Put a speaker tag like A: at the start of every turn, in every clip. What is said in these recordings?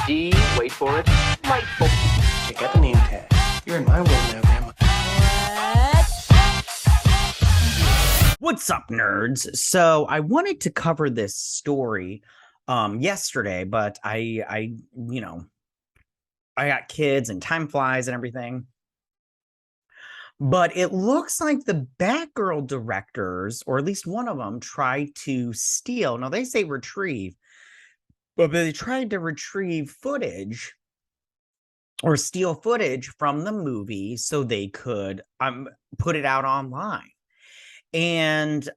A: D, wait for it, Lightful.
B: Check out the name tag. You're in my world now, Grandma.
C: What's up, nerds? So I wanted to cover this story yesterday, but I got kids and time flies and everything. But it looks like the Batgirl directors, or at least one of them, tried to steal. Now they say retrieve, but they tried to retrieve footage or steal footage from the movie so they could put it out online. And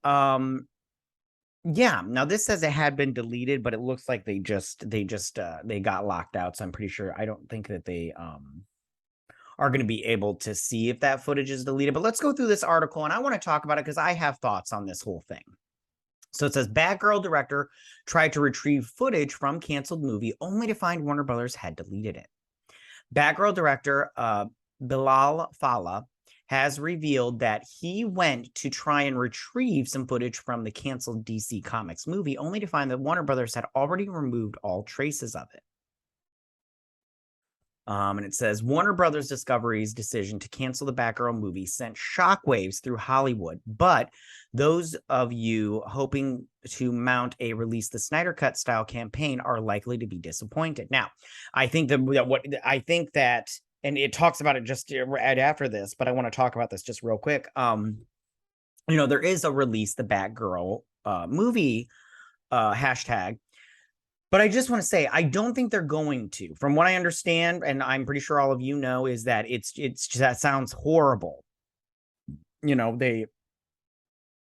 C: yeah, now this says it had been deleted, but it looks like they got locked out. So I'm pretty sure, I don't think that they are going to be able to see if that footage is deleted. But let's go through this article, and I want to talk about it because I have thoughts on this whole thing. So it says Batgirl director tried to retrieve footage from canceled movie only to find Warner Brothers had deleted it. Batgirl director Bilal Fallah has revealed that he went to try and retrieve some footage from the canceled DC Comics movie, only to find that Warner Brothers had already removed all traces of it. And it says Warner Brothers Discovery's decision to cancel the Batgirl movie sent shockwaves through Hollywood, but those of you hoping to mount a release the Snyder Cut style campaign are likely to be disappointed. Now, I think that and it talks about it just right after this, but I want to talk about this just real quick. There is a release the Batgirl movie hashtag. But I just want to say, I don't think they're going to. From what I understand, and I'm pretty sure all of you know, is that it's just, that sounds horrible. They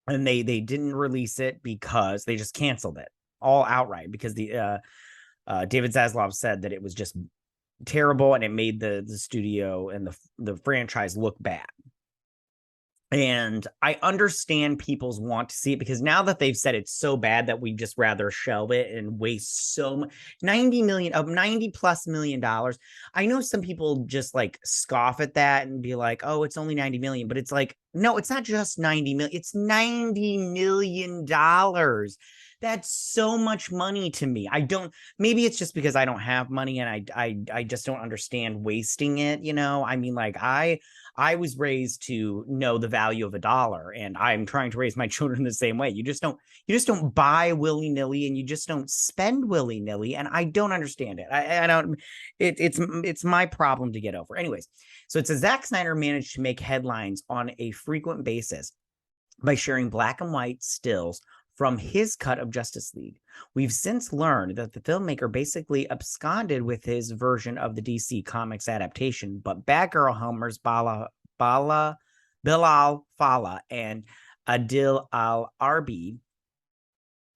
C: didn't release it because they just canceled it all outright because the David Zaslav said that it was just terrible and it made the studio and the franchise look bad. And I understand people's want to see it because now that they've said it's so bad that we just rather shelve it and waste so much $90 plus million. I know some people just like scoff at that and be like, oh, it's only 90 million, but it's like, no, it's not just 90 million, it's $90 million. That's so much money to me. Maybe it's just because I don't have money and I just don't understand wasting it. I mean, like I was raised to know the value of a dollar, and I'm trying to raise my children the same way. You just don't buy willy-nilly, and you just don't spend willy-nilly, and I don't understand it. I don't. It's my problem to get over. Anyways, so it says Zack Snyder managed to make headlines on a frequent basis by sharing black and white stills from his cut of Justice League. We've since learned that the filmmaker basically absconded with his version of the DC Comics adaptation, but Batgirl helmers Bilal Fallah and Adil Al-Arbi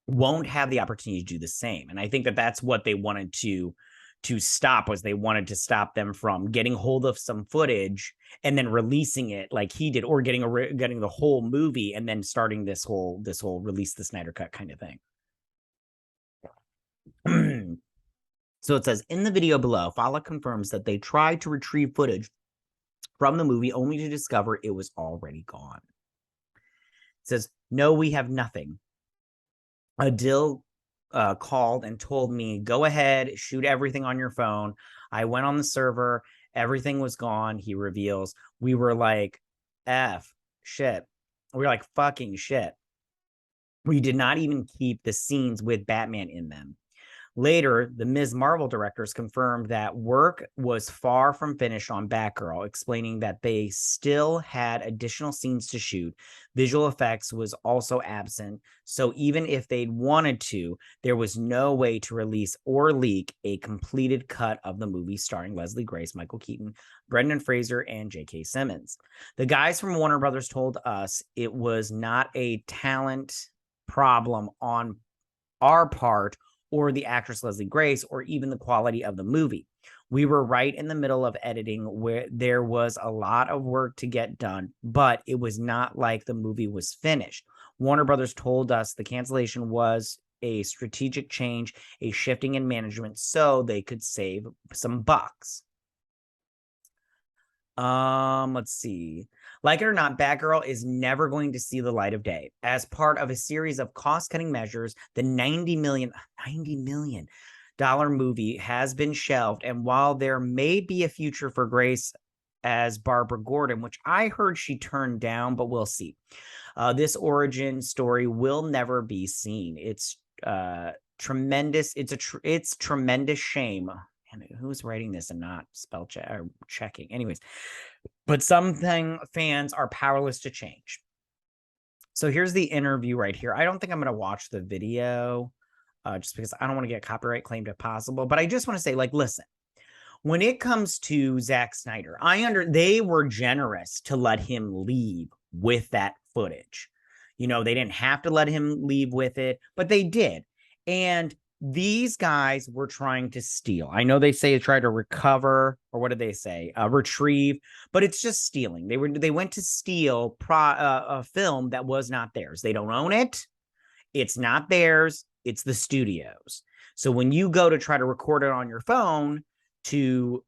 C: won't have the opportunity to do the same. And I think that that's what they wanted to stop, was they wanted to stop them from getting hold of some footage and then releasing it like he did, or getting the whole movie and then starting this whole release the Snyder Cut kind of thing. So it says in the video below, Fallah confirms that they tried to retrieve footage from the movie only to discover it was already gone. It says, no, we have nothing. Adil called and told me, go ahead, shoot everything on your phone. I went on the server, everything was gone. He reveals, we were like, shit. We were like, fucking shit. We did not even keep the scenes with Batman in them. Later, the Ms. Marvel directors confirmed that work was far from finished on Batgirl, explaining that they still had additional scenes to shoot. Visual effects was also absent, so even if they'd wanted to, there was no way to release or leak a completed cut of the movie starring Leslie Grace, Michael Keaton, Brendan Fraser, and J.K. Simmons. The guys from Warner Brothers told us it was not a talent problem on our part, or the actress Leslie Grace, or even the quality of the movie. We were right in the middle of editing where there was a lot of work to get done, but it was not like the movie was finished. Warner Brothers told us the cancellation was a strategic change, a shifting in management, so they could save some bucks. Let's see. Like it or not, Batgirl is never going to see the light of day. As part of a series of cost-cutting measures, the 90 million movie has been shelved, and while there may be a future for Grace as Barbara Gordon, which I heard she turned down, but we'll see. This origin story will never be seen. It's tremendous. It's tremendous shame. And who's writing this and not spell check or checking? Anyways, but something fans are powerless to change. So here's the interview right here. I don't think I'm going to watch the video just because I don't want to get copyright claimed if possible. But I just want to say, like, listen, when it comes to Zack Snyder, they were generous to let him leave with that footage. You know, they didn't have to let him leave with it, but they did. And these guys were trying to steal. I know they say try to recover, or what did they say? Retrieve, but it's just stealing. They went to steal a film that was not theirs. They don't own it. It's not theirs. It's the studio's. So when you go to try to record it on your phone, you're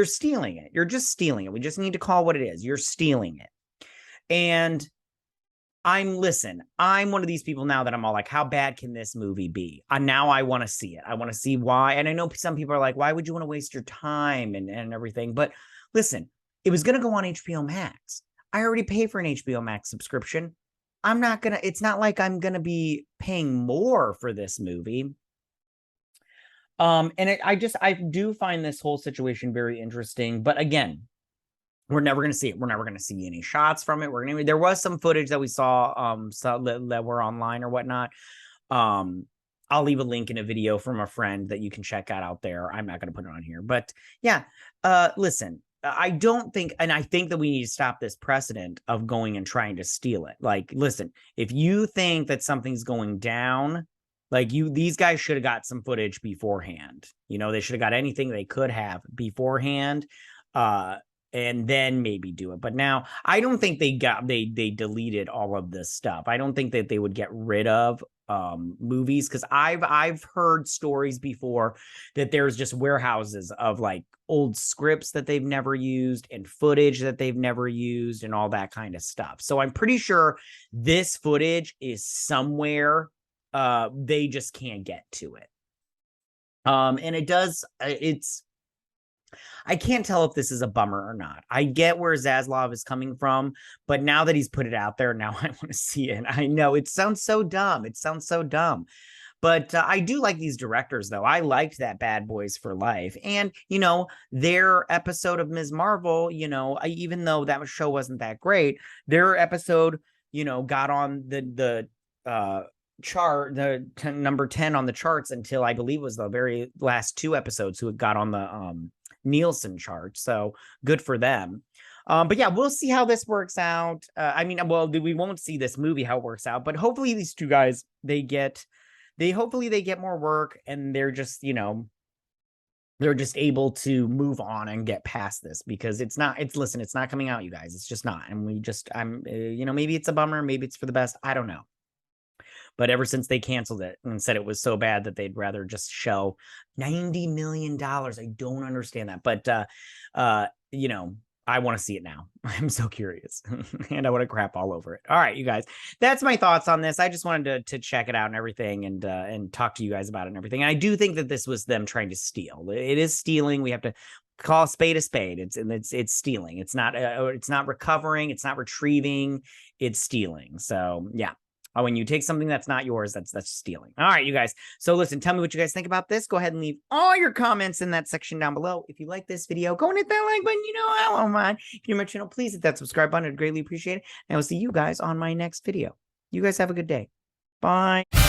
C: stealing it. You're just stealing it. We just need to call what it is. You're stealing it. And I'm one of these people now that I'm all like, how bad can this movie be? Now I want to see it. I want to see why. And I know some people are like, why would you want to waste your time and everything? But listen, it was going to go on HBO Max. I already pay for an HBO Max subscription. It's not like I'm going to be paying more for this movie. I do find this whole situation very interesting, but again, we're never going to see it. We're never going to see any shots from it. There was some footage that we saw, that were online or whatnot. I'll leave a link in a video from a friend that you can check out there. I'm not going to put it on here, but yeah, listen, I don't think, and I think that we need to stop this precedent of going and trying to steal it. Like, listen, if you think that something's going down, like these guys should have got some footage beforehand. You know, they should have got anything they could have beforehand, and then maybe do it. But now I don't think they deleted all of this stuff. I don't think that they would get rid of movies, because I've heard stories before that there's just warehouses of like old scripts that they've never used and footage that they've never used and all that kind of stuff. So I'm pretty sure this footage is somewhere. They just can't get to it. And I can't tell if this is a bummer or not. I get where Zaslav is coming from, but now that he's put it out there, now I want to see it. I know it sounds so dumb. But I do like these directors, though. I liked that Bad Boys for Life. And, their episode of Ms. Marvel, even though that show wasn't that great, their episode, got on the chart, number 10 on the charts until I believe was the very last two episodes who got on the Nielsen chart. So good for them. But yeah, we'll see how this works out. We won't see this movie how it works out, but hopefully these two guys, they get more work, and they're just, they're just able to move on and get past this, because it's not coming out, you guys. It's just not. And maybe it's a bummer, maybe it's for the best. I don't know. But ever since they canceled it and said it was so bad that they'd rather just show $90 million, I don't understand that. But, I want to see it now. I'm so curious and I want to crap all over it. All right, you guys, that's my thoughts on this. I just wanted to check it out and everything, and talk to you guys about it and everything. And I do think that this was them trying to steal. It is stealing. We have to call a spade a spade. It's stealing. It's not recovering. It's not retrieving. It's stealing. So yeah. When you take something that's not yours, that's stealing. All right, you guys. So listen, tell me what you guys think about this. Go ahead and leave all your comments in that section down below. If you like this video, go and hit that like button. I won't mind. If you're new to my channel, please hit that subscribe button. I'd greatly appreciate it. And I will see you guys on my next video. You guys have a good day. Bye.